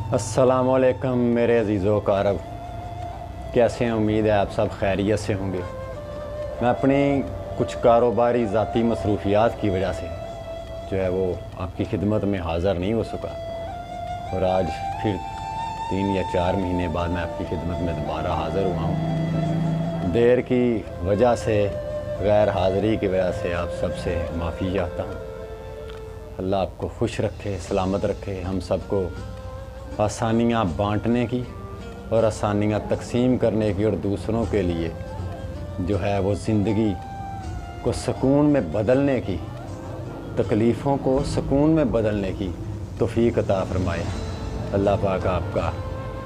अस्सलाम वालेकुम मेरे अजीज़ों कारब, कैसे हैं? उम्मीद है आप सब खैरियत से होंगे। मैं अपनी कुछ कारोबारी ज़ाती मसरूफियात की वजह से जो है वो आपकी खिदमत में हाज़िर नहीं हो सका, और आज फिर 3 या 4 महीने बाद मैं आपकी खिदमत में दोबारा हाज़िर हुआ हूँ। देर की वजह से, गैर हाज़िरी की वजह से आप सबसे माफ़ी चाहता हूँ। अल्लाह आपको खुश रखे, सलामत रखे, हम सबको आसानियाँ बांटने की और आसानियाँ तकसीम करने की, और दूसरों के लिए जो है वो ज़िंदगी को सुकून में बदलने की, तकलीफ़ों को सुकून में बदलने की तौफ़ीक अता फ़रमाए। अल्लाह पाक आपका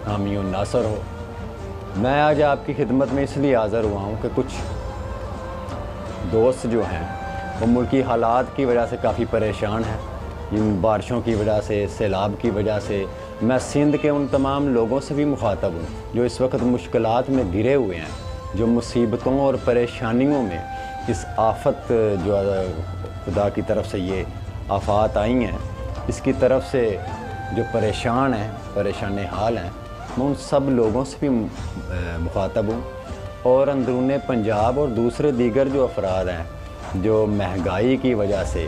हामी और नासर हो। मैं आज आपकी खिदमत में इसलिए हाज़िर हुआ हूँ कि कुछ दोस्त जो हैं वो मुल्की हालात की वजह से काफ़ी परेशान हैं। इन बारिशों की वजह से, सैलाब की वजह से मैं सिंध के उन तमाम लोगों से भी मुखातब हूँ जो इस वक्त मुश्किलात में घिरे हुए हैं, जो मुसीबतों और परेशानियों में, इस आफत जो खुदा की तरफ से ये आफात आई हैं, इसकी तरफ से जो परेशान हैं, परेशान हाल हैं, मैं उन सब लोगों से भी मुखातब हूँ। और अंदरूने पंजाब और दूसरे दीगर जो अफराद हैं जो महंगाई की वजह से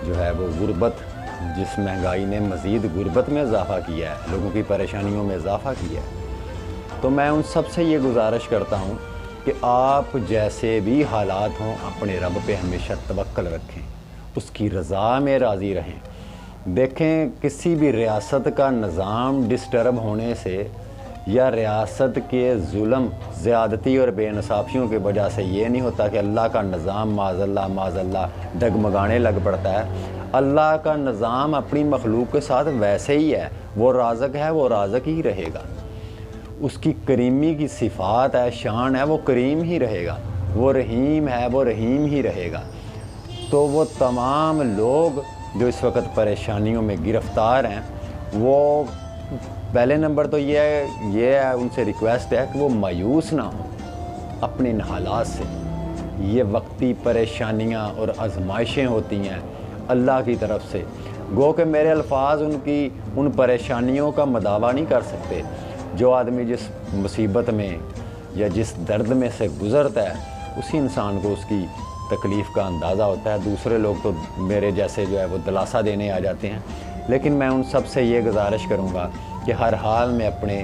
जो है वो गुर्बत, जिस महंगाई ने मज़ीद गुर्बत में इजाफ़ा किया है, लोगों की परेशानियों में इजाफ़ा किया है, तो मैं उन सब से ये गुजारिश करता हूँ कि आप जैसे भी हालात हों अपने रब पे हमेशा तवक्कल रखें, उसकी रज़ा में राज़ी रहें। देखें, किसी भी रियासत का निज़ाम डिस्टर्ब होने से या रियासत के जुल्म, ज़्यादती और बेइंसाफ़ियों की वजह से ये नहीं होता कि अल्लाह का निज़ाम माज़अल्लाह डगमगाने लग पड़ता है। अल्लाह का निज़ाम अपनी मखलूक के साथ वैसे ही है, वो राज़िक है, वो राज़िक ही रहेगा। उसकी करीमी की सिफ़ात है, शान है, वो करीम ही रहेगा। वो रहीम है, वो रहीम ही रहेगा। तो वो तमाम लोग जो इस वक्त परेशानियों में गिरफ़्तार हैं, वो पहले नंबर तो ये है उनसे रिक्वेस्ट है कि वो मायूस ना हो अपने इन हालात से। ये वक्ती परेशानियां और आजमाइशें होती हैं अल्लाह की तरफ से। गो कि मेरे अल्फाज उन परेशानियों का मदावा नहीं कर सकते। जो आदमी जिस मुसीबत में या जिस दर्द में से गुज़रता है, उसी इंसान को उसकी तकलीफ़ का अंदाज़ा होता है। दूसरे लोग तो मेरे जैसे जो है वो दिलासा देने आ जाते हैं। लेकिन मैं उन सब से ये गुजारिश करूँगा कि हर हाल में अपने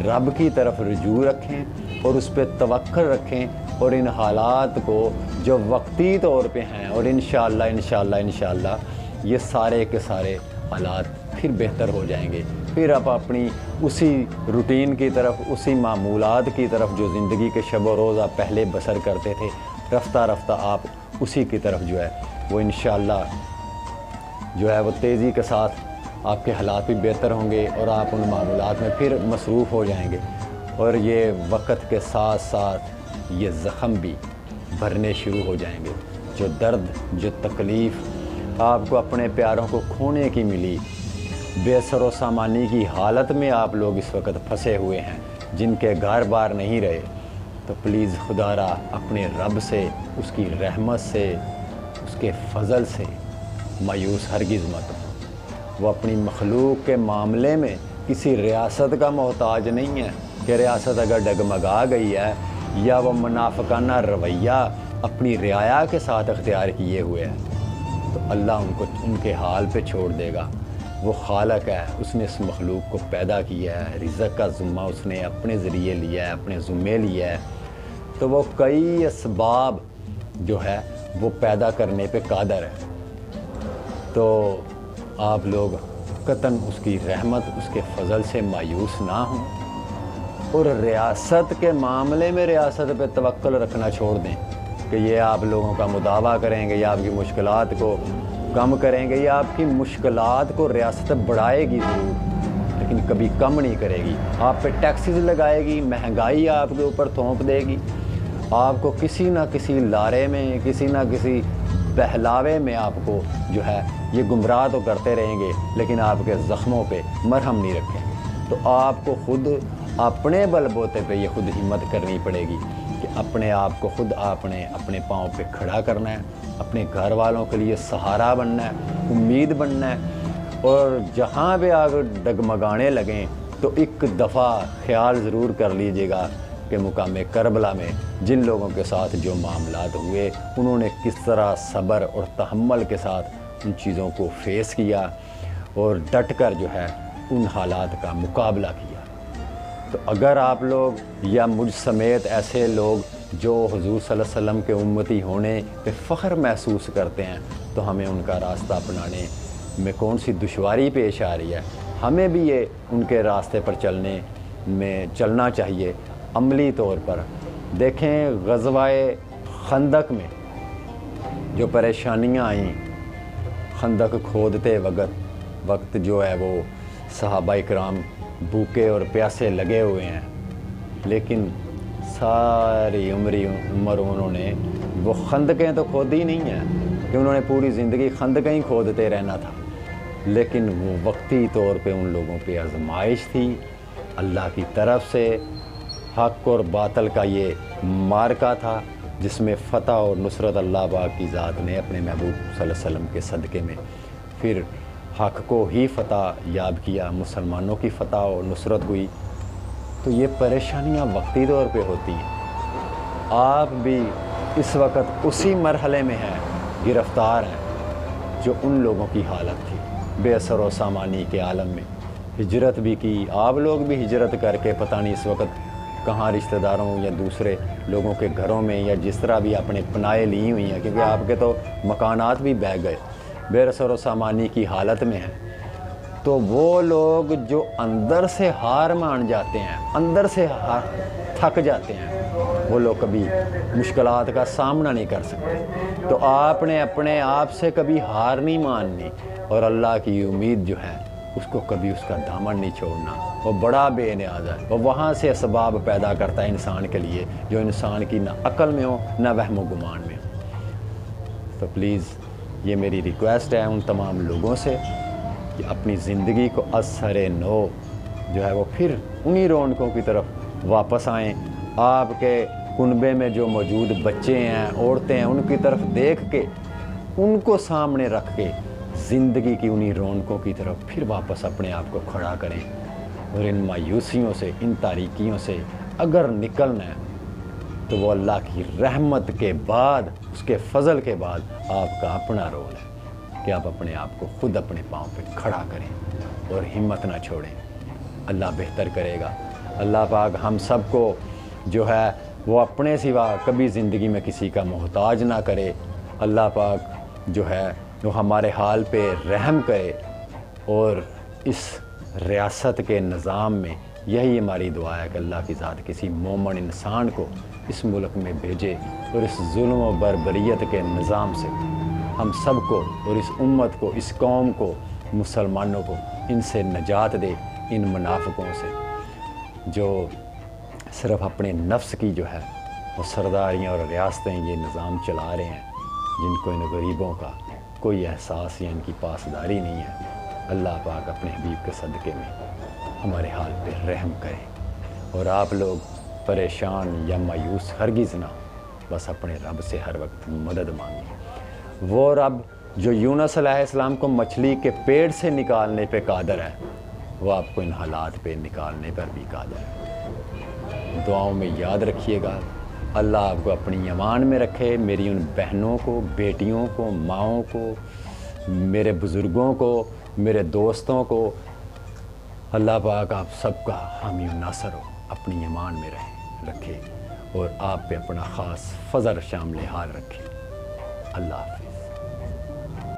रब की तरफ रुजू रखें और उस पर तवक्कुल रखें, और इन हालात को जो वक्ती तौर पे हैं, और इंशाअल्लाह ये सारे के सारे हालात फिर बेहतर हो जाएंगे। फिर आप अपनी उसी रूटीन की तरफ, उसी मामूलात की तरफ जो ज़िंदगी के शब व रोज़ आप पहले बसर करते थे, रफ्ता रफ्ता आप उसी की तरफ जो है वो इंशाअल्लाह जो है वो तेज़ी के साथ आपके हालात भी बेहतर होंगे और आप उन मामूलात में फिर मसरूफ़ हो जाएंगे। और ये वक्त के साथ साथ ये ज़ख़म भी भरने शुरू हो जाएंगे। जो दर्द, जो तकलीफ़ आपको अपने प्यारों को खोने की मिली, बेसरो सामानी की हालत में आप लोग इस वक्त फंसे हुए हैं, जिनके घर बार नहीं रहे, तो प्लीज़ खुदारा अपने रब से, उसकी रहमत से, उसके फ़ज़ल से मायूस हरगिज़ मत हो। वो अपनी मखलूक के मामले में किसी रियासत का मोहताज नहीं है कि रियासत अगर डगमगा गई है या वो मुनाफिकाना रवैया अपनी रियाया के साथ अख्तियार किए हुए है, तो अल्लाह उनको उनके हाल पे छोड़ देगा। वो खालक है, उसने इस मखलूक को पैदा किया है, रिज़्क़ का ज़िम्मा उसने अपने ज़रिए लिया है, अपने ज़िम्मे लिया है, तो वो कई असबाब जो है वो पैदा करने पे कादर है। तो आप लोग कतन उसकी रहमत, उसके फ़ज़ल से मायूस ना हों, और रियासत के मामले में रियासत पे तवक्कुल रखना छोड़ दें कि ये आप लोगों का मुदावा करेंगे या आपकी मुश्किलात को कम करेंगे, या आपकी मुश्किलात को रियासत बढ़ाएगी ज़रूर, लेकिन कभी कम नहीं करेगी। आप पे टैक्सेस लगाएगी, महंगाई आपके ऊपर थोप देगी, आपको किसी ना किसी लारे में, किसी ना किसी बहलावे में आपको जो है ये गुमराह तो करते रहेंगे, लेकिन आपके ज़ख्मों पे मरहम नहीं रखेंगे। तो आपको खुद अपने बलबूते पे ये खुद हिम्मत करनी पड़ेगी कि अपने आप को खुद आपने अपने पाँव पे खड़ा करना है, अपने घर वालों के लिए सहारा बनना है, उम्मीद बनना है, اور جہاں بھی آگ ڈگمگانے لگیں تو ایک دفعہ خیال ضرور کر لیجئے گا کہ مقام کربلا میں جن لوگوں کے ساتھ جو معاملات ہوئے انہوں نے کس طرح صبر اور تحمل کے ساتھ ان چیزوں کو فیس کیا اور ڈٹ کر جو ہے ان حالات کا مقابلہ کیا۔ تو اگر آپ لوگ یا مجھ سمیت ایسے لوگ جو حضور صلی اللہ علیہ وسلم کے امتی ہونے پہ فخر محسوس کرتے ہیں تو ہمیں ان کا راستہ اپنانے میں کون سی دشواری پیش آ رہی ہے؟ ہمیں بھی یہ ان کے راستے پر چلنا چاہیے عملی طور پر۔ دیکھیں غزوہ خندق میں جو پریشانیاں آئیں، خندق کھودتے وقت جو ہے وہ صحابہ کرام بھوکے اور پیاسے لگے ہوئے ہیں، لیکن ساری عمر انہوں نے وہ خندقیں تو کھودی نہیں ہیں کہ انہوں نے پوری زندگی خندقیں ہی کھودتے رہنا تھا، لیکن وہ وقتی طور پہ ان لوگوں پہ آزمائش تھی اللہ کی طرف سے۔ حق اور باطل کا یہ معرکہ تھا جس میں فتح اور نصرت اللہ پاک کی ذات نے اپنے محبوب صلی اللہ علیہ وسلم کے صدقے میں پھر حق کو ہی فتح یاب کیا، مسلمانوں کی فتح اور نصرت ہوئی۔ تو یہ پریشانیاں وقتی طور پہ ہوتی ہیں۔ آپ بھی اس وقت اسی مرحلے میں ہیں، گرفتار ہیں جو ان لوگوں کی حالت تھی، بے اثر و سامانی کے عالم میں۔ ہجرت بھی کی، آپ لوگ بھی ہجرت کر کے پتہ نہیں اس وقت کہاں رشتہ داروں یا دوسرے لوگوں کے گھروں میں یا جس طرح بھی اپنے پناہیں لی ہوئی ہیں، کیونکہ آپ کے تو مکانات بھی بہہ گئے، بے اثر و سامانی کی حالت میں ہیں۔ تو وہ لوگ جو اندر سے ہار مان جاتے ہیں، اندر سے تھک جاتے ہیں، وہ لوگ کبھی مشکلات کا سامنا نہیں کر سکتے۔ تو آپ نے اپنے آپ سے کبھی ہار نہیں ماننی اور اللہ کی امید جو ہے اس کو کبھی اس کا دامن نہیں چھوڑنا۔ وہ بڑا بے نیاز ہے، وہ وہاں سے اسباب پیدا کرتا ہے انسان کے لیے جو انسان کی نہ عقل میں ہو نہ وہم و گمان میں ہو۔ تو پلیز یہ میری ریکویسٹ ہے ان تمام لوگوں سے کہ اپنی زندگی کو از سر نو جو ہے وہ پھر انہی رونقوں کی طرف واپس آئیں۔ آپ کے کنبے میں جو موجود بچے ہیں، عورتیں ہیں، ان کی طرف دیکھ کے ان کو سامنے رکھ کے زندگی کی انہی رونقوں کی طرف پھر واپس اپنے آپ کو کھڑا کریں، اور ان مایوسیوں سے، ان تاریکیوں سے اگر نکلنا ہے تو وہ اللہ کی رحمت کے بعد، اس کے فضل کے بعد آپ کا اپنا رول ہے کہ آپ اپنے آپ کو خود اپنے پاؤں پہ کھڑا کریں اور ہمت نہ چھوڑیں۔ اللہ بہتر کرے گا۔ اللہ پاک ہم سب کو جو ہے وہ اپنے سوا کبھی زندگی میں کسی کا محتاج نہ کرے۔ اللہ پاک جو ہے وہ ہمارے حال پہ رحم کرے، اور اس ریاست کے نظام میں یہی ہماری دعا ہے کہ اللہ کی ذات کسی مومن انسان کو اس ملک میں بھیجے اور اس ظلم و بربریت کے نظام سے ہم سب کو اور اس امت کو، اس قوم کو، مسلمانوں کو ان سے نجات دے، ان منافقوں سے جو صرف اپنے نفس کی جو ہے وہ سرداریاں اور ریاستیں یہ نظام چلا رہے ہیں، جن کو ان غریبوں کا کوئی احساس یا ان کی پاسداری نہیں ہے۔ اللہ پاک اپنے حبیب کے صدقے میں ہمارے حال پہ رحم کرے، اور آپ لوگ پریشان یا مایوس ہرگز نہ، بس اپنے رب سے ہر وقت مدد مانگیں۔ وہ رب جو یونس علیہ السلام کو مچھلی کے پیٹ سے نکالنے پہ قادر ہے، وہ آپ کو ان حالات پہ نکالنے پر بھی قادر ہے۔ دعاؤں میں یاد رکھیے گا۔ اللہ آپ کو اپنی امان میں رکھے۔ میری ان بہنوں کو، بیٹیوں کو، ماؤں کو، میرے بزرگوں کو، میرے دوستوں کو، اللہ پاک آپ سب کا حامی و ناصر ہو، اپنی امان میں رکھے، اور آپ پہ اپنا خاص فضل شامل حال رکھے۔ اللہ حافظ۔